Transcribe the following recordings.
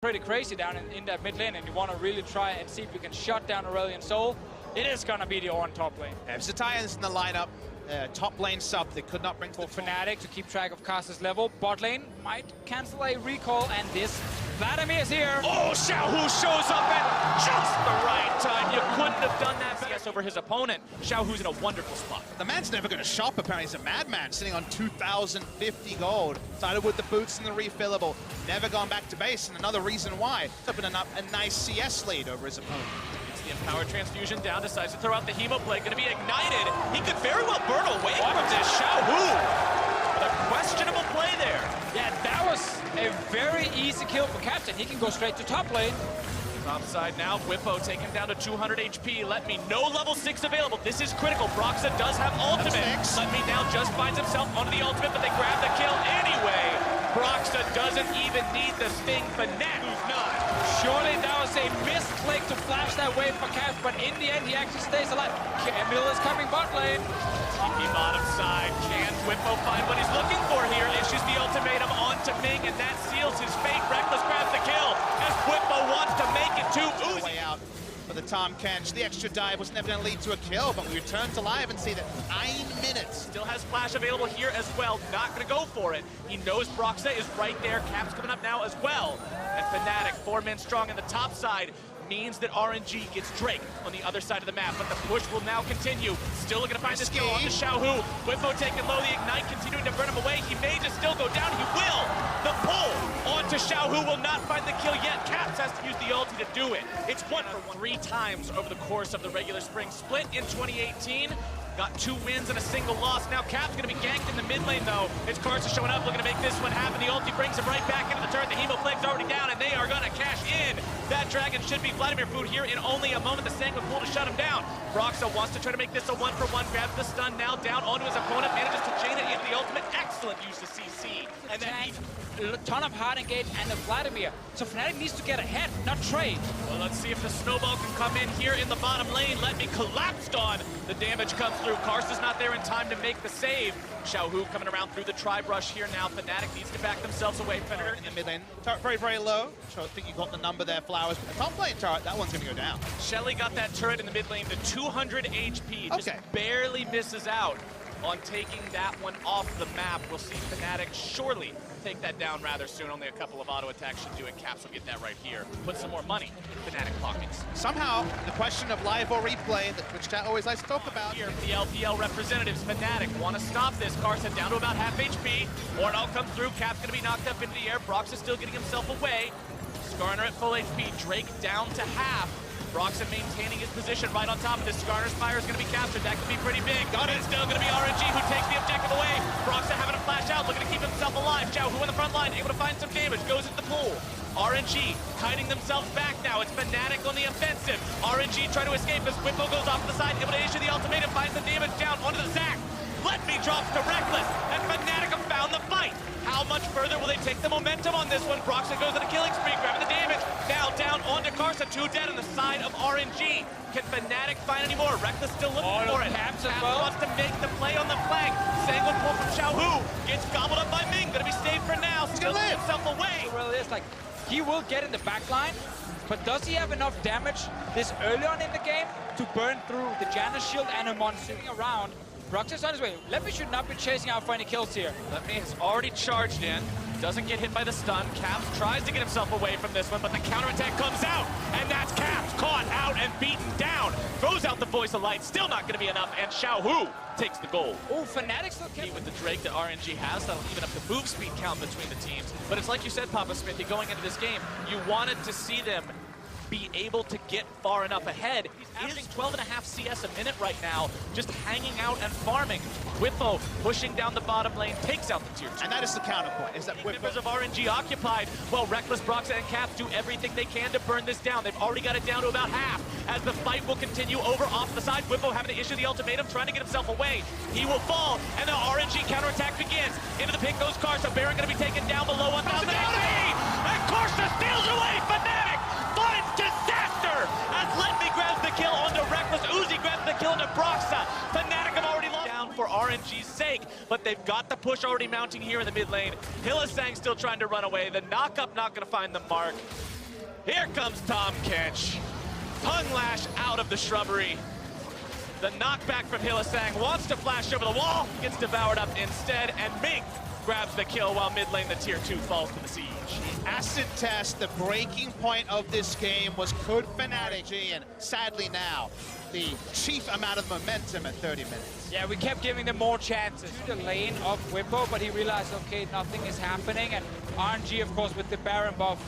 pretty crazy down in that mid lane, and you want to really try and see if you can shut down Aurelion Soul, it is going to be the on top lane. Yeah, if Zetia's in the lineup, top lane sub, they could not bring to For the Fnatic to keep track of Caster's level, bot lane might cancel a recall, and this Vladimir is here. Oh, Xiaohu shows up at just the right time. You couldn't have done that best over his opponent. Xiaohu's in a wonderful spot. The man's never going to shop, apparently. He's a madman, sitting on 2,050 gold. Started with the boots and the refillable. Never gone back to base, and another reason why. Opening up a nice CS lead over his opponent. Gets the Empower Transfusion down, decides to throw out the Hemo Blade. Going to be ignited. He could very well burn away from this. Xiaohu with a questionable play there. Yeah, that was a very easy kill for Captain. He can go straight to top lane. Top side now, Whippo taken down to 200 HP. Let me know level 6 available. This is critical. Broxa does have ultimate. Let me now just finds himself onto the ultimate, but they grab the kill anyway. Broxa doesn't even need the sting. Fnatic, who's not. Surely that was a misclick to flash that wave for Cap, but in the end he actually stays alive. Camille is coming bot lane. TP bottom side. Can Whippo find what he's looking for here? Issues the ultimatum onto Ming, and that seals his fate. Reckless grabs the kill as Whippo wants to make it to Uzi. Way out for the Tom Kench. The extra dive was never going to lead to a kill, but we return to live and see that 9 minutes. Still has flash available here as well. Not going to go for it. He knows Broxa is right there. Cap's coming up now as well. And Fnatic, 4 men strong on the top side, means that RNG gets Drake on the other side of the map, but the push will now continue. Still looking to find this kill onto Xiaohu. Whippo taking low, the Ignite continuing to burn him away. He may just still go down. He will. The pull onto Xiaohu will not find the kill yet. Caps has to use the ulti to do it. It's 1 for 1 3 times over the course of the regular spring split in 2018. Got 2 wins and a single loss. Now Cap's going to be ganked in the mid lane, though. It's Carson showing up, looking to make this one happen. The ulti brings him right back into the turret. The Hemo Plague's already down, and they are going to cash in. That dragon should be Vladimir food here in only a moment. The Sanguine Pool to shut him down. Broxa wants to try to make this a 1-for-1. Grabs the stun now down onto his opponent. Manages to chain it into the ultimate. Excellent use of CC. And then a ton of hard engage and a Vladimir. So Fnatic needs to get ahead, not trade. Well, let's see if the snowball can come in here in the bottom lane. Let me collapsed on. The damage comes through. Karsa's not there in time to make the save. Xiaohu coming around through the tri-brush here now. Fnatic needs to back themselves away. Predator In the mid lane. Turret very, very low. So I think you got the number there, Flowers. But the top lane turret, that one's going to go down. Shelly got that turret in the mid lane to 200 HP. Just Okay. barely misses out on taking that one off the map. We'll see Fnatic surely take that down rather soon. Only a couple of auto attacks should do it. Caps will get that right here. Put some more money in Fnatic pockets. Somehow, the question of live or replay, which chat always likes to talk about. Here, the LPL representatives, Fnatic, want to stop this. Carson down to about half HP. Mortal comes through. Cap's going to be knocked up into the air. Brox is still getting himself away. Skarner at full HP. Drake down to half. Broxon maintaining his position right on top of this. Skarner's fire is going to be captured. That could be pretty big. Got it. It's still going to be RNG who takes the objective away. Broxon having to flash out, looking to keep himself alive. Xiaohu on the front line, able to find some damage. Goes into the pool. RNG hiding themselves back now. It's Fnatic on the offensive. RNG trying to escape as Whippo goes off to the side, able to issue the ultimatum, finds the damage down onto the Zac. Let me drops to Reckless, and Fnatic have found the fight. How much further will they take the momentum on this one? Broxon goes on a killing spree, grabbing the damage. Now down onto Carson, 2 dead on the side of RNG. Can Fnatic find any more? Reckless still looking for it. Caps wants to make the play on the flank. Sanguine pull from Xiaohu. Gets gobbled up by Ming. Gonna be saved for now. Still himself away. It really is like, he will get in the back line, but does he have enough damage this early on in the game to burn through the Janus shield and a mon sitting around? Broxa's on his way. Lemmy should not be chasing out for any kills here. Lemmy has already charged in. Doesn't get hit by the stun. Caps tries to get himself away from this one, but the counterattack comes out. And that's Caps caught out and beaten down. Throws out the voice of light. Still not going to be enough. And Xiaohu takes the goal. Oh, Fnatic still killing. With the Drake that RNG has, that'll even up the move speed count between the teams. But it's like you said, Papa Smithy, going into this game, you wanted to see them be able to get far enough ahead. He's averaging 12.5 CS a minute right now, just hanging out and farming. Whippo pushing down the bottom lane, takes out the tier 2. And that is the counterpoint, is that Members of RNG occupied, while Reckless, Broxa, and Caps do everything they can to burn this down. They've already got it down to about half. As the fight will continue over off the side, Whippo having to issue the ultimatum, trying to get himself away. He will fall, and the RNG counterattack begins. Into the pink goes Karsa. Baron going to be taken down below 1,000 HP. And Karsa steals away. Fnatic finds disaster as Letme grabs the kill onto Reckless. Uzi grabs the kill onto Broxa. Fnatic have already lost down for RNG's sake, but they've got the push already mounting here in the mid lane. Hylissang still trying to run away. The knock-up not going to find the mark. Here comes Tom Kench. Tongue lash out of the shrubbery. The knockback from Hylissang wants to flash over the wall, gets devoured up instead, and Mink grabs the kill while mid lane the tier 2 falls to the siege. Acid test, the breaking point of this game was could Fnatic, and sadly now, the chief amount of momentum at 30 minutes. Yeah, we kept giving them more chances. The lane of Whippo, but he realized, okay, nothing is happening, and RNG, of course, with the Baron buff,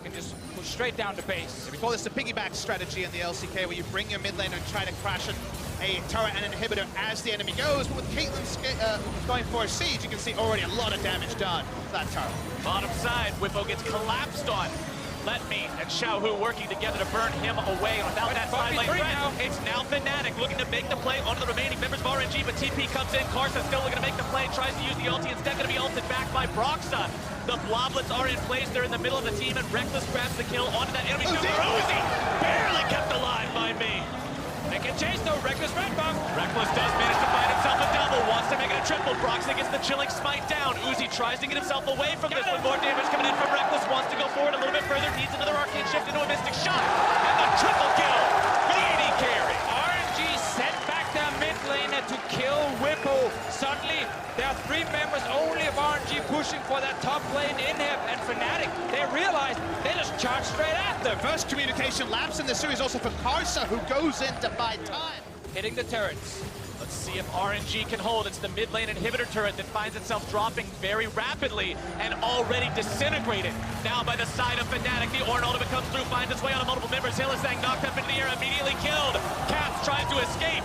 can just push straight down the base. We call this the piggyback strategy in the LCK, where you bring your mid laner and try to crash a turret and an inhibitor as the enemy goes. But with Caitlyn going for a siege, you can see already a lot of damage done to that turret. Bottom side, Whippo gets collapsed on. Let Me and Xiaohu working together to burn him away without that side lane threat. It's now Fnatic looking to make the play onto the remaining members of RNG, but TP comes in. Karsa still looking to make the play, tries to use the ulti, instead going to be ulted back by Broxa. The Bloblets are in place, they're in the middle of the team, and Reckless grabs the kill onto that enemy. Uzi barely kept alive by me. They can chase though, Reckless red buff. Reckless does manage to find himself a double, wants to make it a triple. Broxa gets the chilling smite down. Uzi tries to get himself away from this with more damage coming in from Reckless, wants to go forward a little bit further, needs another arcane shift into a mystic shot, and the triple kill for the AD carry. RNG sent back their mid laner to kill Whippo. Suddenly, there are 3 members only of RNG pushing for that top lane inhib, and Fnatic, they realize they just charge straight at them. First communication lapse in the series also for Karsa, who goes in to buy time. Hitting the turrets. Let's see if RNG can hold. It's the mid lane inhibitor turret that finds itself dropping very rapidly and already disintegrated. Now by the side of Fnatic, the Ornn ultimate comes through, finds its way onto multiple members. Hylissang knocked up into the air, immediately killed. Caps tries to escape.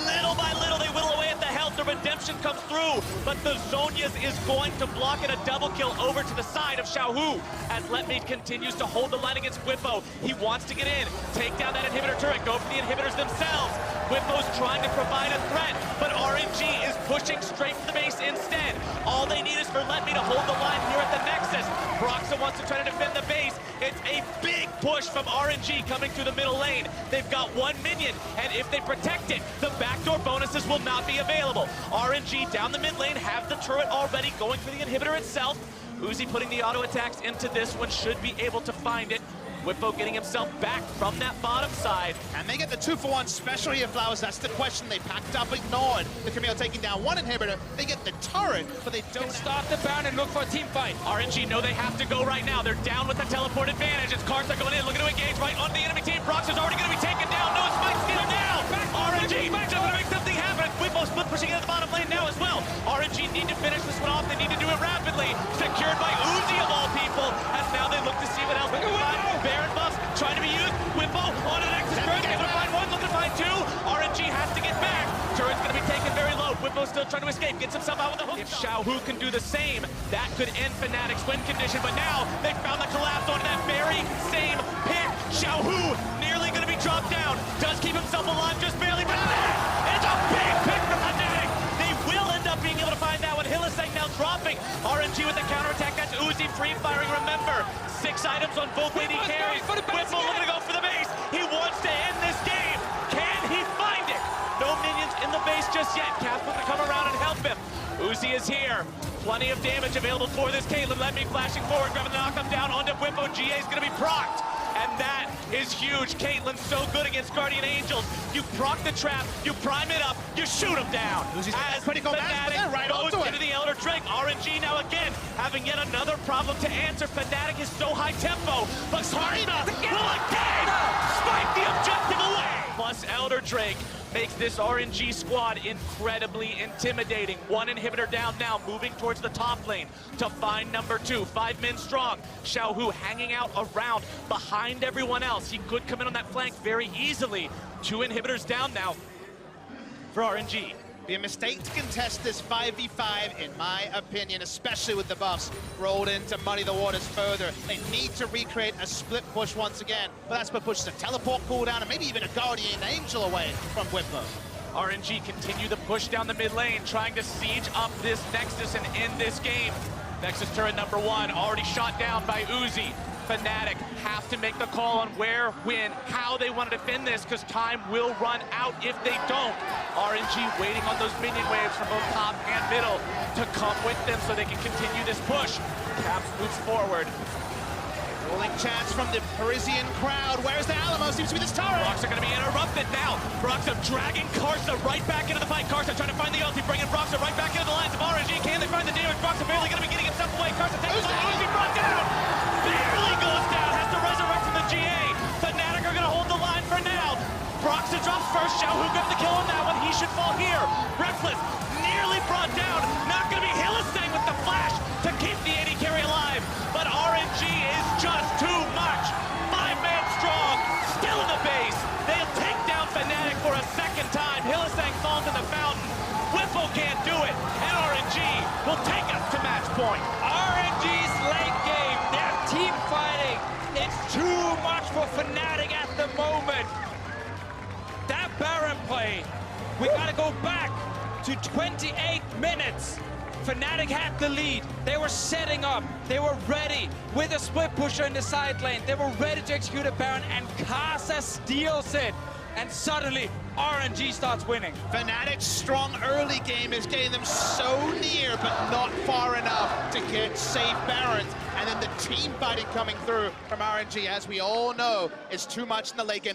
Little by little, they whittle away at the health. The redemption comes through, but the Zhonya's is going to block it. A double kill over to the side of Xiaohu as Letme continues to hold the line against Whippo. He wants to get in, take down that inhibitor turret, go for the inhibitors themselves. Whippo's trying to provide a threat, but RNG is pushing straight for the base instead. All they need is for Letme to hold the line here at the Nexus. Broxa wants to try to defend the base. It's a big push from RNG coming through the middle lane. They've got 1 minion, and if they protect it, the backdoor bonuses will not be available. RNG down the mid lane have the turret already going for the inhibitor itself. Uzi putting the auto attacks into this one, should be able to find it. Whippo getting himself back from that bottom side. And they get the 2-for-1 special here, Flowers. That's the question they packed up, ignored. The Camille taking down 1 inhibitor. They get the turret, but they don't stop the Baron and look for a team fight. RNG know they have to go right now. They're down with the teleport advantage. It's Karsa going in, looking to engage right onto the enemy team. Brox is already going to be taken down. No, Smite steal down. RNG just going to make something happen. Whippo split pushing into the bottom lane now as well. RNG need to finish this one off. They need to do it rapidly. Secured by Uzi of all people. As now they look to see what else they can find. Baron buffs trying to be used. Whippo on an Nexus turret. Able to find 1, looking to find 2. RNG has to get back. Turret's going to be taken very low. Whippo still trying to escape. Gets himself out with the hook. If Xiaohu can do the same, that could end Fnatic's win condition. But now they found the collapse onto that very same pit. Xiaohu nearly going to be dropped down. Does keep himself alive just barely. But it's a big pick from Fnatic. They will end up being able to find that one. Hylissang now dropping. RNG with the counterattack. That's Uzi free firing. Remember, 6 items on both AD carries. Whippo looking to go for the base. He wants to end this game. Can he find it? No minions in the base just yet. Cap looking to come around and help him. Uzi is here. Plenty of damage available for this Caitlyn. Let me flashing forward, grabbing the knock-up down onto Whippo. GA is going to be procced. And that is huge. Caitlyn's so good against Guardian Angels. You proc the trap, you prime it up, you shoot him down. As critical Fnatic right goes onto into the Elder Drake. RNG now again having yet another problem to answer. Fnatic is so high tempo, but Karsa will again spike the objective away. Plus Elder Drake makes this RNG squad incredibly intimidating. 1 inhibitor down now, moving towards the top lane to find number 2. 5 men strong. Xiaohu hanging out around behind everyone else. He could come in on that flank very easily. 2 inhibitors down now for RNG. Be a mistake to contest this 5v5, in my opinion, especially with the buffs rolled in to muddy the waters further. They need to recreate a split push once again, but that's what pushes a teleport cooldown and maybe even a Guardian Angel away from Whippo. RNG continue the push down the mid lane, trying to siege up this Nexus and end this game. Nexus turret number 1 already shot down by Uzi. Fnatic have to make the call on where, when, how they want to defend this, because time will run out if they don't. RNG waiting on those minion waves from both top and middle to come with them so they can continue this push. Caps moves forward. Calling chants from the Parisian crowd. Where's the Alamo? Seems to be this turret. Broxah gonna be interrupted now. Broxah dragging Karsa right back into the fight. Karsa trying to find the ulti, bringing Broxah right back into the lines of RNG. Can they find the damage? Broxah barely gonna be getting himself away. Karsa takes the RNG, brought down. Barely goes down, has to resurrect from the GA. Fnatic are gonna hold the line for now. Broxah drops first. Xiaohu gets the kill on that one. He should fall here. Reckless, nearly brought down. Not gonna be Hillesang with the flash to keep the AD carry alive. But RNG is just too much. 5-man strong, still in the base. They'll take down Fnatic for a second time. Hillesang falls in the fountain. Whippo can't do it. And RNG will take us to match point. RNG's late game, they're team fighting. It's too much for Fnatic at the moment. That Baron play, we gotta go back to 28 minutes. Fnatic had the lead. They were setting up. They were ready with a split pusher in the side lane. They were ready to execute a Baron, and Karsa steals it. And suddenly, RNG starts winning. Fnatic's strong early game is getting them so near, but not far enough to get safe Barons. And then the team fighting coming through from RNG, as we all know, is too much in the late game.